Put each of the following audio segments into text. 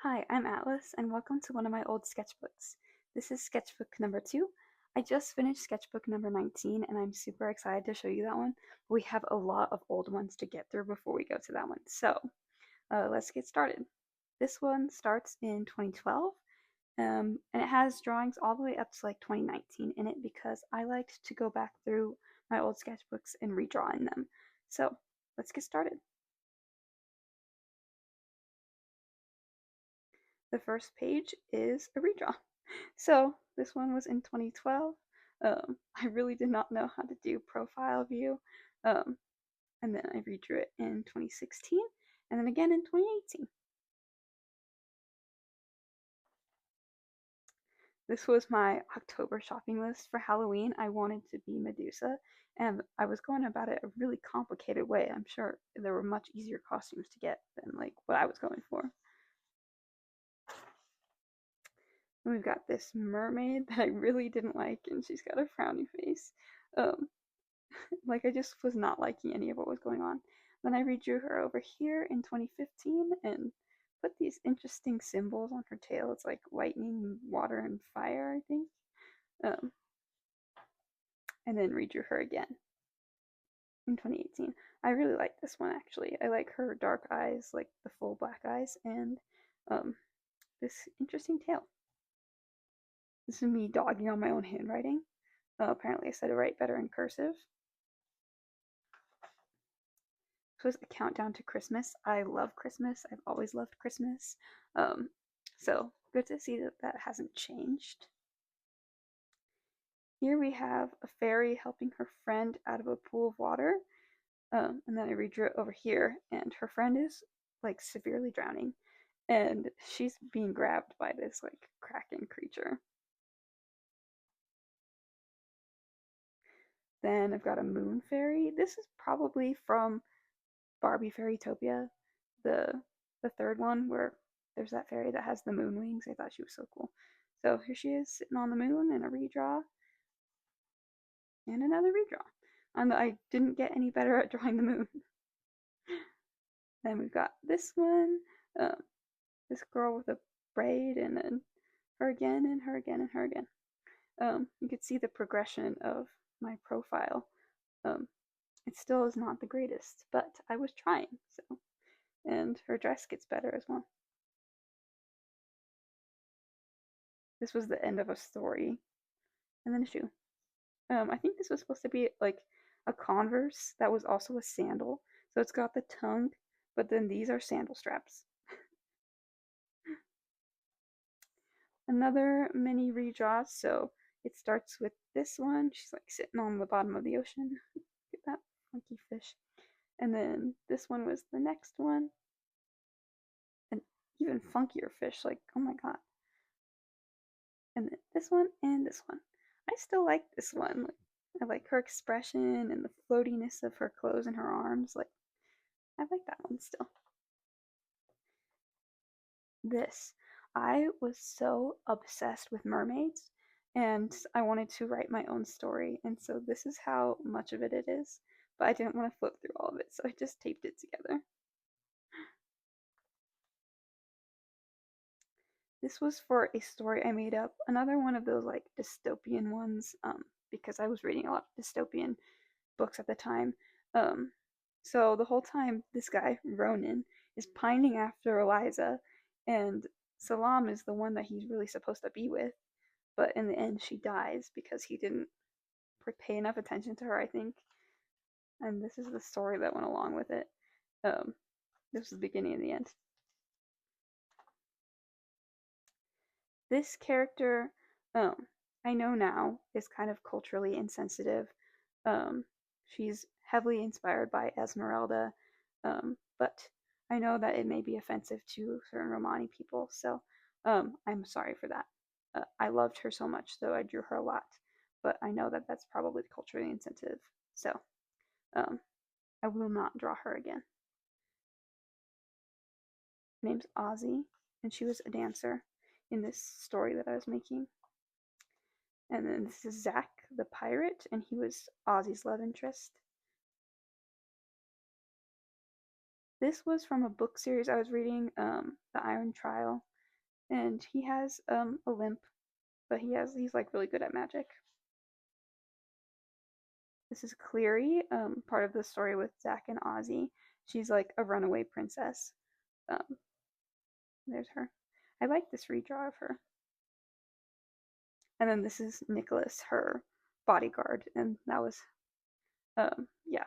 Hi, I'm Atlas, and welcome to one of my old sketchbooks. This is sketchbook number 2. I just finished sketchbook number 19, and I'm super excited to show you that one. We have a lot of old ones to get through before we go to that one. So, let's get started. This one starts in 2012, and it has drawings all the way up to like 2019 in it because I liked to go back through my old sketchbooks and redraw in them. So, let's get started. The first page is a redraw. So this one was in 2012. I really did not know how to do profile view. Um, and then I redrew it in 2016 and then again in 2018. This was my October shopping list for Halloween. I wanted to be Medusa, and I was going about it a really complicated way. I'm sure there were much easier costumes to get than like what I was going for. And we've got this mermaid that I really didn't like, and she's got a frowny face. Um, like I just was not liking any of what was going on. Then I redrew her over here in 2015 and put these interesting symbols on her tail. It's like lightning, water, and fire, I think. Um, and then redrew her again in 2018. I really like this one actually. I like her dark eyes, like the full black eyes, and um, this interesting tail. This is me dogging on my own handwriting. Apparently, I said to write better in cursive. Was a countdown to Christmas. I love Christmas. I've always loved Christmas. Um, so good to see that that hasn't changed. Here we have a fairy helping her friend out of a pool of water. And then I redrew it over here, and her friend is like severely drowning, and she's being grabbed by this like kraken creature. Then I've got a moon fairy. This is probably from Barbie Fairytopia, the the third one where there's that fairy that has the moon wings. I thought she was so cool. So here she is sitting on the moon in a redraw and another redraw. And I didn't get any better at drawing the moon. Then we've got this one, um, this girl with a braid, and then her again, and her again, and her again. You could see the progression of my profile. Um, it still is not the greatest, but I was trying. So, and her dress gets better as well. This was the end of a story, and then a shoe. I think this was supposed to be like a Converse that was also a sandal. So it's got the tongue, but then these are sandal straps. Another mini redraw. So it starts with this one. She's like sitting on the bottom of the ocean. Look at that funky fish. And then this one was the next one. An even funkier fish. Like, oh my god. And then this one and this one. I still like this one. Like, I like her expression and the floatiness of her clothes and her arms. Like, I like that one still. This. I was so obsessed with mermaids and I wanted to write my own story. And so this is how much of it is. But I didn't want to flip through all of it, so I just taped it together. This was for a story I made up. Another one of those like dystopian ones, because I was reading a lot of dystopian books at the time. Um, so the whole time, this guy, Ronan, is pining after Eliza, and Salam is the one that he's really supposed to be with. But in the end, she dies because he didn't pay enough attention to her, I think. And this is the story that went along with it. Um, this is the beginning and the end. This character, I know now, is kind of culturally insensitive. Um, she's heavily inspired by Esmeralda, but I know that it may be offensive to certain Romani people, so I'm sorry for that. I loved her so much, though I drew her a lot, but I know that that's probably culturally insensitive, so um, I will not draw her again. Her name's Ozzy, and she was a dancer in this story that I was making. And then this is Zach the pirate, and he was Ozzy's love interest. This was from a book series I was reading, The Iron Trial. and he has a limp, but he's like really good at magic. This is Cleary, part of the story with Zach and Ozzy. She's like a runaway princess. Um, there's her. I like this redraw of her. And then this is Nicholas, her bodyguard, and that was yeah.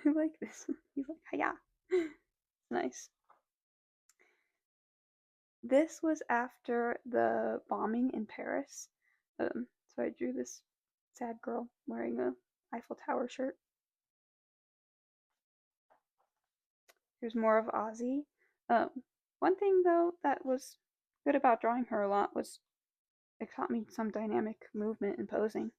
I like this. He's like, yeah, nice. This was after the bombing in Paris. So I drew this sad girl wearing a Eiffel Tower shirt. Here's more of Ozzy. One thing though that was good about drawing her a lot was it taught me some dynamic movement and posing.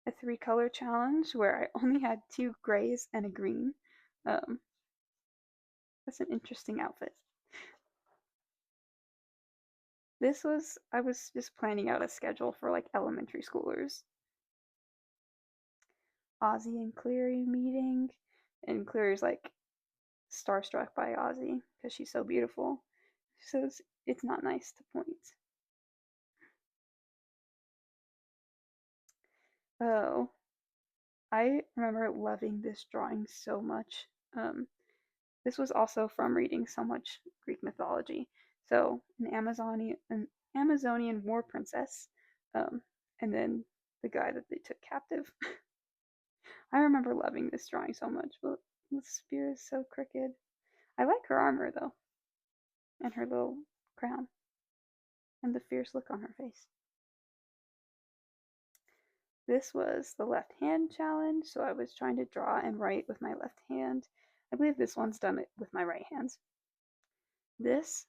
A 3-color challenge where I only had 2 grays and a green. Um, that's an interesting outfit. I was just planning out a schedule for like elementary schoolers. Ozzy and Cleary meeting, and Cleary's like starstruck by Ozzy because she's so beautiful. She says it's not nice to point. Oh, I remember loving this drawing so much. This was also from reading so much Greek mythology. So an Amazonian war princess, um, and then the guy that they took captive. I remember loving this drawing so much, but the spear is so crooked. I like her armor though, and her little crown, and the fierce look on her face. This was the left hand challenge, so I was trying to draw and write with my left hand. I believe this one's done it with my right hand. This,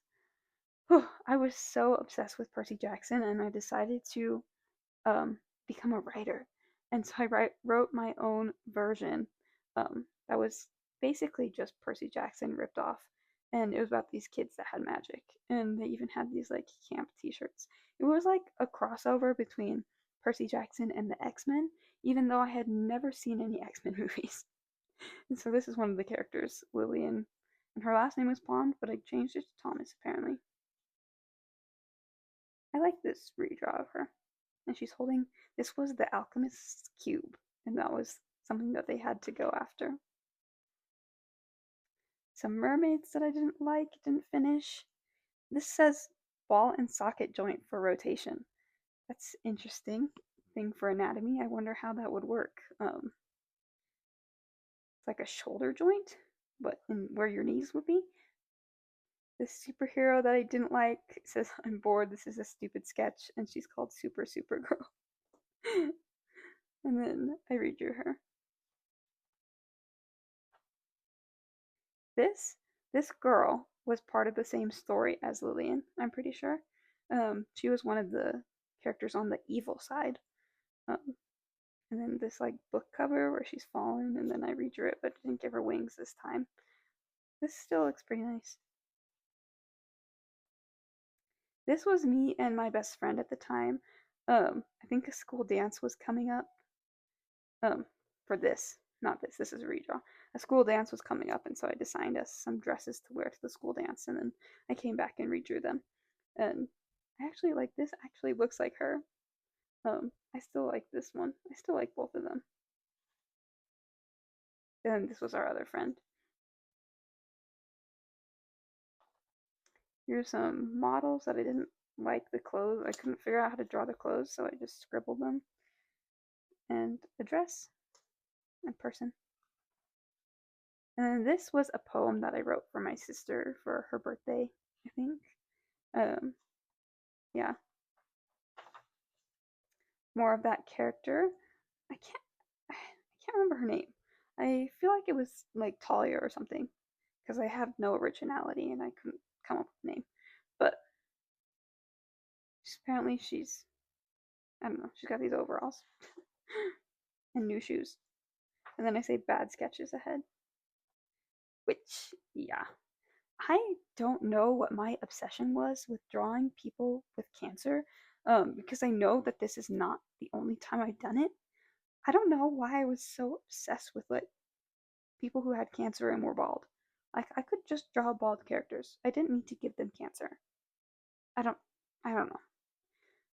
I was so obsessed with Percy Jackson, and I decided to become a writer. And so wrote my own version that was basically just Percy Jackson ripped off. And it was about these kids that had magic. And they even had these like camp t shirts. It was like a crossover between Percy Jackson and the X-Men, even though I had never seen any X-Men movies. And so this is one of the characters, Lillian. And her last name was Pond, but I changed it to Thomas apparently. I like this redraw of her. And she's holding, this was the alchemist's cube, and that was something that they had to go after. Some mermaids that I didn't finish. This says ball and socket joint for rotation. That's interesting thing for anatomy. I wonder how that would work. It's like a shoulder joint, but in where your knees would be. This superhero that I didn't like says, I'm bored, this is a stupid sketch, and she's called Supergirl. And then I redrew her. This this girl was part of the same story as Lillian, I'm pretty sure. She was one of the characters on the evil side. Um, and then this like book cover where she's fallen, and then I redrew it, but didn't give her wings this time. This still looks pretty nice. This was me and my best friend at the time. I think a school dance was coming up. Um, for this, not this. This is a redraw. A school dance was coming up, and so I designed us some dresses to wear to the school dance, and then I came back and redrew them. And I actually like this. Actually, looks like her. I still like this one. I still like both of them. And this was our other friend. Here's some models that I didn't like the clothes. I couldn't figure out how to draw the clothes, so I just scribbled them. And a dress and person. And this was a poem that I wrote for my sister for her birthday, I think. Um, yeah. More of that character. I can't I can't remember her name. I feel like it was like Talia or something because I have no originality and I couldn't come up with a name. But apparently she's I don't know, she's got these overalls and new shoes. And then I say bad sketches ahead. Which, yeah. I don't know what my obsession was with drawing people with cancer, because I know that this is not the only time I've done it. I don't know why I was so obsessed with like people who had cancer and were bald. Like I could just draw bald characters. I didn't need to give them cancer. I don't I don't know.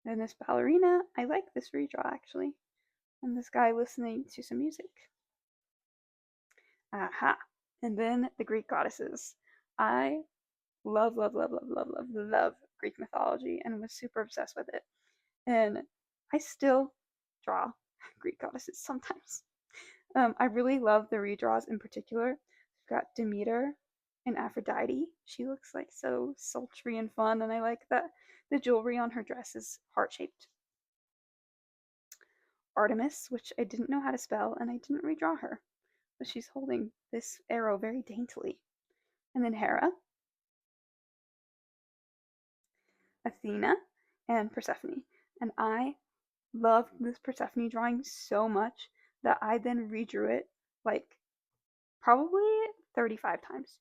And this ballerina, I like this redraw actually. And this guy listening to some music. Aha. And then the Greek goddesses. I love, love, love, love, love, love, love Greek mythology and was super obsessed with it. And I still draw Greek goddesses sometimes. I really love the redraws in particular. We've got Demeter and Aphrodite. She looks like so sultry and fun, and I like that the jewelry on her dress is heart shaped. Artemis, which I didn't know how to spell, and I didn't redraw her, but she's holding this arrow very daintily. And then Hera, Athena, and Persephone. And I loved this Persephone drawing so much that I then redrew it like probably 35 times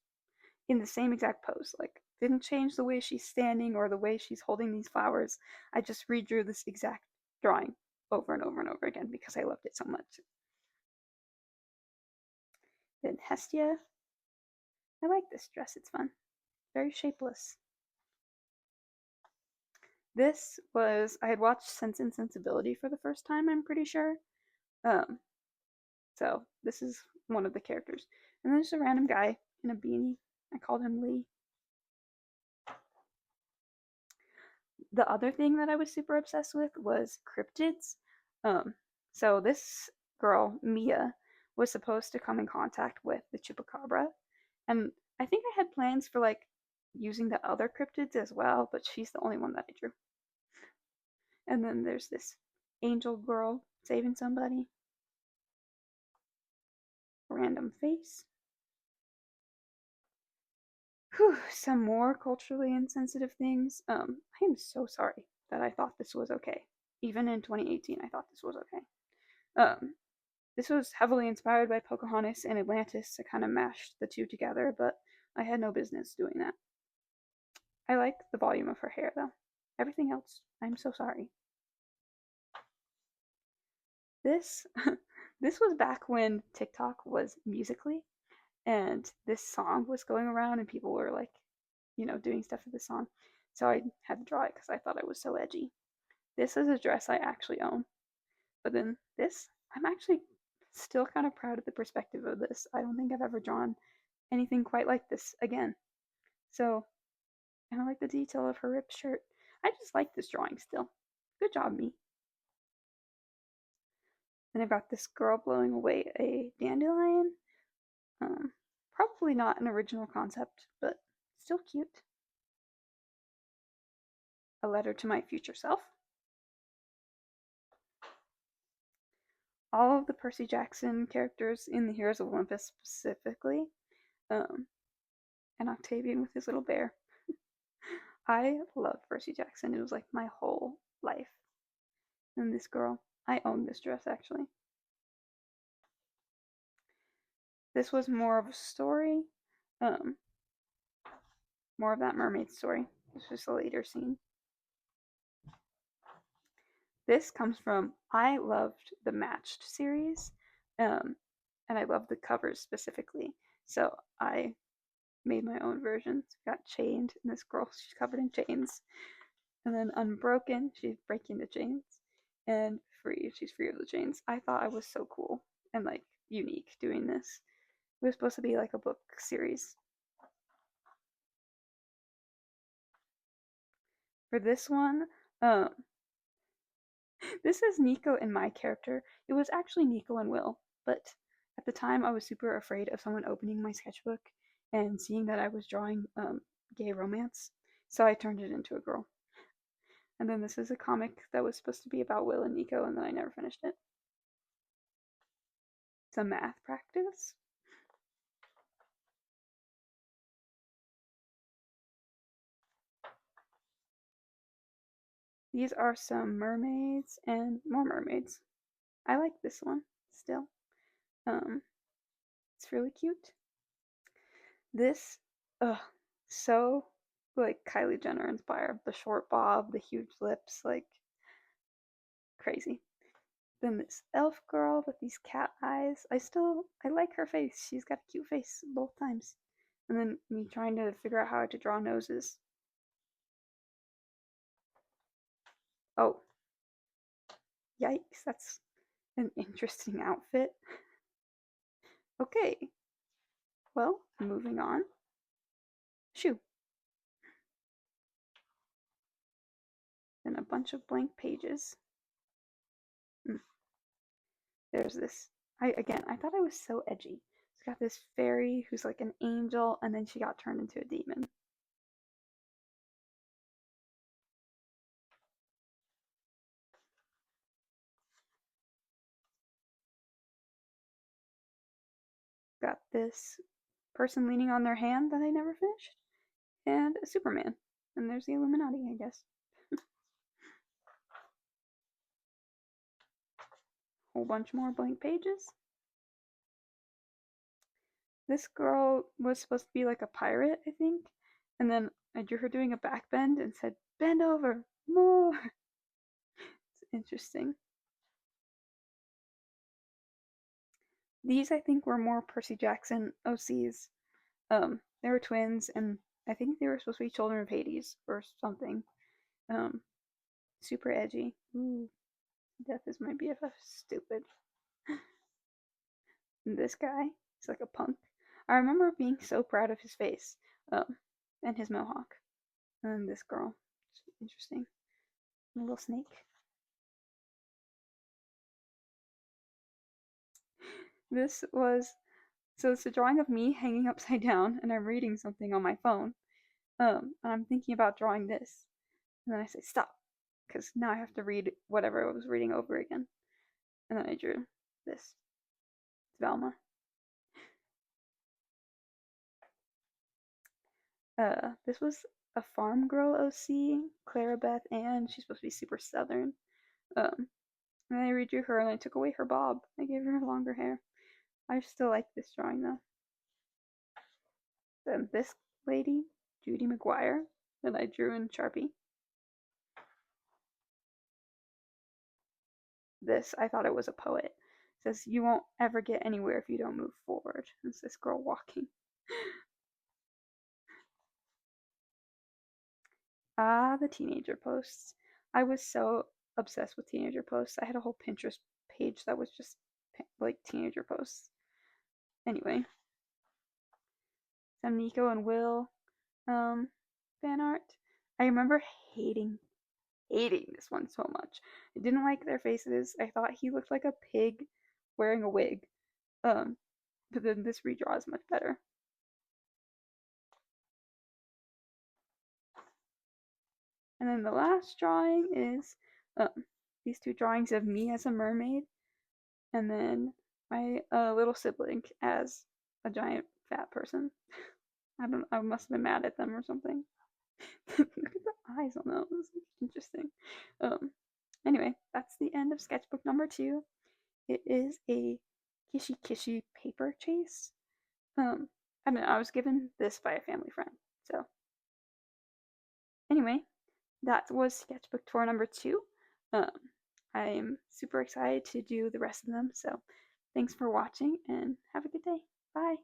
in the same exact pose. Like, didn't change the way she's standing or the way she's holding these flowers. I just redrew this exact drawing over and over and over again because I loved it so much. Then Hestia. I like this dress, it's fun. Very shapeless. This was, I had watched Sense and Sensibility for the first time, I'm pretty sure. Um, so this is one of the characters. And then just a random guy in a beanie. I called him Lee. The other thing that I was super obsessed with was cryptids. Um, so this girl, Mia, was supposed to come in contact with the chupacabra, and I think I had plans for like using the other cryptids as well, but she's the only one that I drew. And then there's this angel girl saving somebody, random face. Whew, some more culturally insensitive things. I am so sorry that I thought this was okay. Even in 2018, I thought this was okay. Um, this was heavily inspired by Pocahontas and Atlantis to kind of mash the two together, but I had no business doing that. I like the volume of her hair though. Everything else, I'm so sorry. This this was back when TikTok was Musically, and this song was going around and people were like, doing stuff to this song. So I had to draw it because I thought it was so edgy. This is a dress I actually own. But then this, I'm actually still kind of proud of the perspective of this. I don't think I've ever drawn anything quite like this again. So, and I like the detail of her ripped shirt. I just like this drawing still. Good job, me. And I've got this girl blowing away a dandelion. Um, Probably not an original concept, but still cute. A letter to my future self. All of the Percy Jackson characters in the Heroes of Olympus specifically, um, and Octavian with his little bear. I loved Percy Jackson. It was like my whole life. And this girl, I own this dress actually. This was more of a story, um, more of that mermaid story. This was a later scene. This comes from, I loved the Matched series, um, and I loved the covers specifically. So I made my own versions. Got Chained, and this girl, she's covered in chains. And then Unbroken, she's breaking the chains. And Free, she's free of the chains. I thought I was so cool and like unique doing this. It was supposed to be like a book series. For this one, um, this is Nico and my character. It was actually Nico and Will, but at the time I was super afraid of someone opening my sketchbook and seeing that I was drawing gay romance, so I turned it into a girl. And then this is a comic that was supposed to be about Will and Nico, and then I never finished it. It's a math practice. These are some mermaids and more mermaids. I like this one still. Um, it's really cute. This, ugh, so like Kylie Jenner inspired. The short bob, the huge lips, like crazy. Then this elf girl with these cat eyes. I like her face. She's got a cute face both times. And then me trying to figure out how to draw noses. Oh, yikes, that's an interesting outfit. Okay, well, moving on. Shoo. Then a bunch of blank pages. Mm. There's this. I thought I was so edgy. It's got this fairy who's like an angel, and then she got turned into a demon. Got this person leaning on their hand that I never finished, and a Superman. And there's the Illuminati, I guess. Whole bunch more blank pages. This girl was supposed to be like a pirate, I think. And then I drew her doing a back bend and said, "Bend over, more." It's interesting. These, I think, were more Percy Jackson OCs. They were twins, and I think they were supposed to be children of Hades or something. Um, Super edgy. Ooh, death is my BFF. Stupid. And this guy, he's like a punk. I remember being so proud of his face, and his mohawk. And this girl, interesting. A little snake. This was so it's a drawing of me hanging upside down, and I'm reading something on my phone. And I'm thinking about drawing this, and then I say stop, because now I have to read whatever I was reading over again. And then I drew this. It's Velma. This was a farm girl OC, Clara Beth Ann. She's supposed to be super southern. Um, and I redrew her and I took away her bob. I gave her longer hair. I still like this drawing though. Then this lady, Judy McGuire, that I drew in Sharpie. This, I thought it was a poet. It says, "You won't ever get anywhere if you don't move forward." It's this girl walking. Ah, the teenager posts. I was so obsessed with teenager posts. I had a whole Pinterest page that was just like teenager posts. Anyway, some Nico and Will fan art. I remember hating this one so much. I didn't like their faces. I thought he looked like a pig wearing a wig. Um, but then this redraw is much better. And then the last drawing is these two drawings of me as a mermaid, and then my little sibling as a giant fat person. I must have been mad at them or something. Look at the eyes on those. Interesting. Anyway, that's the end of sketchbook number 2. It is a Kishi Kishi paper chase. I don't know, I was given this by a family friend. So anyway, that was sketchbook tour number 2. Um, I'm super excited to do the rest of them. So thanks for watching and have a good day. Bye.